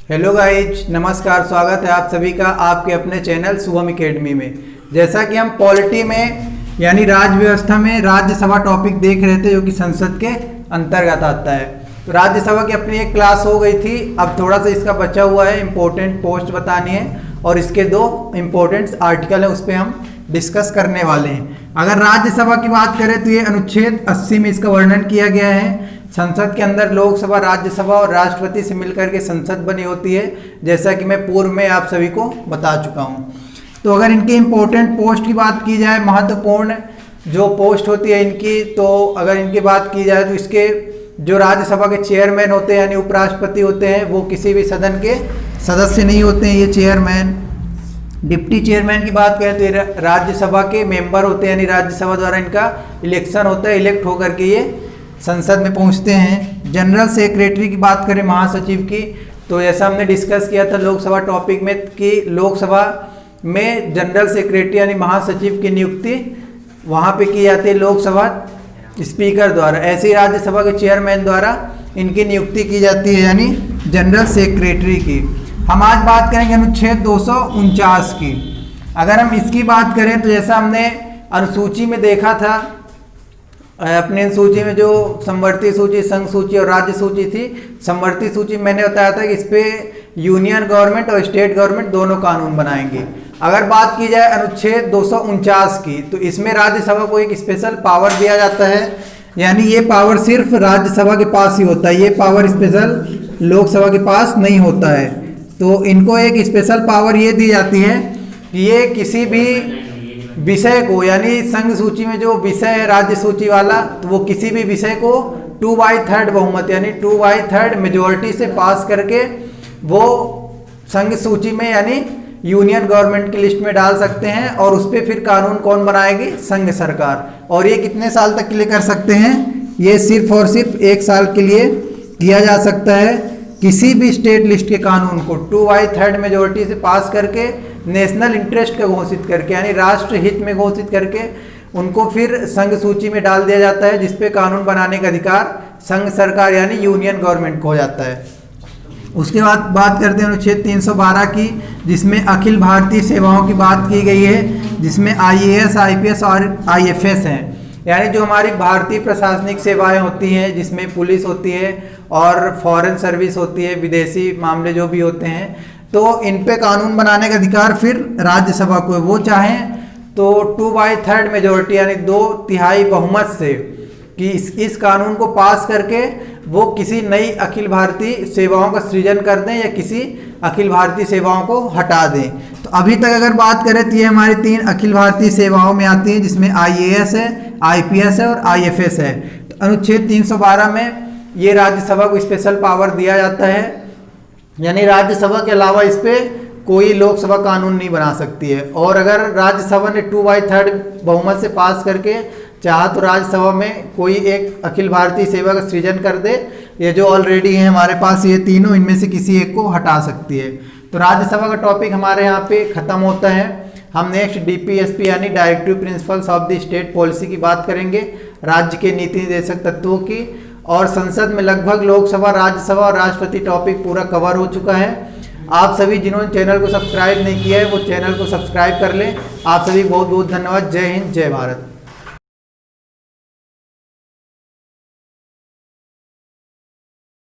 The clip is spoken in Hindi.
हेलो गाइज, नमस्कार। स्वागत है आप सभी का आपके अपने चैनल शुभम एकेडमी में। जैसा कि हम पॉलिटी में यानी राज्य व्यवस्था में राज्यसभा टॉपिक देख रहे थे, जो कि संसद के अंतर्गत आता है। तो राज्यसभा की अपनी एक क्लास हो गई थी, अब थोड़ा सा इसका बचा हुआ है, इम्पोर्टेंट पोस्ट बतानी है और इसके दो इम्पोर्टेंट आर्टिकल है, उस पर हम डिस्कस करने वाले हैं। अगर राज्यसभा की बात करें तो ये अनुच्छेद 80 में इसका वर्णन किया गया है। संसद के अंदर लोकसभा, राज्यसभा और राष्ट्रपति से मिलकर के संसद बनी होती है, जैसा कि मैं पूर्व में आप सभी को बता चुका हूं। तो अगर इनके इम्पोर्टेंट पोस्ट की बात की जाए, महत्वपूर्ण जो पोस्ट होती है इनकी, तो अगर इनकी बात की जाए तो इसके जो राज्यसभा के चेयरमैन होते हैं यानी उपराष्ट्रपति होते हैं, वो किसी भी सदन के सदस्य नहीं होते हैं, ये चेयरमैन। डिप्टी चेयरमैन की बात करें तो ये राज्यसभा के मेंबर होते हैं, यानी राज्यसभा द्वारा इनका इलेक्शन होता है, इलेक्ट होकर के ये संसद में पहुंचते हैं। जनरल सेक्रेटरी की बात करें, महासचिव की, तो जैसा हमने डिस्कस किया था लोकसभा टॉपिक में कि लोकसभा में जनरल सेक्रेटरी यानी महासचिव की नियुक्ति वहाँ पे की जाती है लोकसभा स्पीकर द्वारा। ऐसे ही राज्यसभा के चेयरमैन द्वारा इनकी नियुक्ति की जाती है, यानी जनरल सेक्रेटरी की। हम आज बात करेंगे अनुच्छेद 249 की। अगर हम इसकी बात करें तो जैसा हमने अनुसूची में देखा था, अपने सूची में जो संवर्ती सूची, संघ सूची और राज्य सूची थी, संवर्ती सूची मैंने बताया था कि इस पे यूनियन गवर्नमेंट और स्टेट गवर्नमेंट दोनों कानून बनाएंगे। अगर बात की जाए अनुच्छेद 249 की, तो इसमें राज्यसभा को एक स्पेशल पावर दिया जाता है, यानी ये पावर सिर्फ राज्यसभा के पास ही होता है, ये पावर स्पेशल लोकसभा के पास नहीं होता है। तो इनको एक स्पेशल पावर ये दी जाती है कि ये किसी भी विषय को, यानी संघ सूची में जो विषय है राज्य सूची वाला, तो वो किसी भी विषय को 2/3 बहुमत यानी 2/3 मेजोरिटी से पास करके वो संघ सूची में यानी यूनियन गवर्नमेंट की लिस्ट में डाल सकते हैं, और उस पर फिर कानून कौन बनाएगी? संघ सरकार। और ये कितने साल तक के लिए कर सकते हैं? ये सिर्फ और सिर्फ 1 साल के लिए किया जा सकता है। किसी भी स्टेट लिस्ट के कानून को 2/3 मेजोरिटी से पास करके नेशनल इंटरेस्ट का घोषित करके यानी राष्ट्र हित में घोषित करके उनको फिर संघ सूची में डाल दिया जाता है, जिसपे कानून बनाने का अधिकार संघ सरकार यानी यूनियन गवर्नमेंट को हो जाता है। उसके बाद बात करते हैं अनुच्छेद 312 की, जिसमें अखिल भारतीय सेवाओं की बात की गई है, जिसमें IAS, IPS और IFS हैं, यानी जो हमारी भारतीय प्रशासनिक सेवाएं होती हैं, जिसमें पुलिस होती है और फॉरेन सर्विस होती है, विदेशी मामले जो भी होते हैं, तो इन पे कानून बनाने का अधिकार फिर राज्यसभा को है। वो चाहें तो 2/3 मेजोरिटी यानी 2/3 बहुमत से कि इस कानून को पास करके वो किसी नई अखिल भारतीय सेवाओं का सृजन कर दें या किसी अखिल भारतीय सेवाओं को हटा दें। तो अभी तक अगर बात करें तो ये हमारी 3 अखिल भारतीय सेवाओं में आती हैं, जिसमें IAS है, IPS है और IFS है। तो अनुच्छेद 312 में ये राज्यसभा को स्पेशल पावर दिया जाता है, यानी राज्यसभा के अलावा इस पे कोई लोकसभा कानून नहीं बना सकती है। और अगर राज्यसभा ने 2/3 बहुमत से पास करके चाहा तो राज्यसभा में कोई एक अखिल भारतीय सेवा का सृजन कर दे, ये जो ऑलरेडी है हमारे पास ये तीनों, इनमें से किसी एक को हटा सकती है। तो राज्यसभा का टॉपिक हमारे यहाँ पे खत्म होता है। हम नेक्स्ट DPSP यानी directive principles of the state policy की बात करेंगे, राज्य के नीति निर्देशक तत्वों की। और संसद में लगभग लोकसभा, राज्यसभा और राष्ट्रपति टॉपिक पूरा कवर हो चुका है। आप सभी जिन्होंने चैनल को सब्सक्राइब नहीं किया है वो चैनल को सब्सक्राइब कर लें। आप सभी बहुत बहुत धन्यवाद। जय हिंद, जय भारत।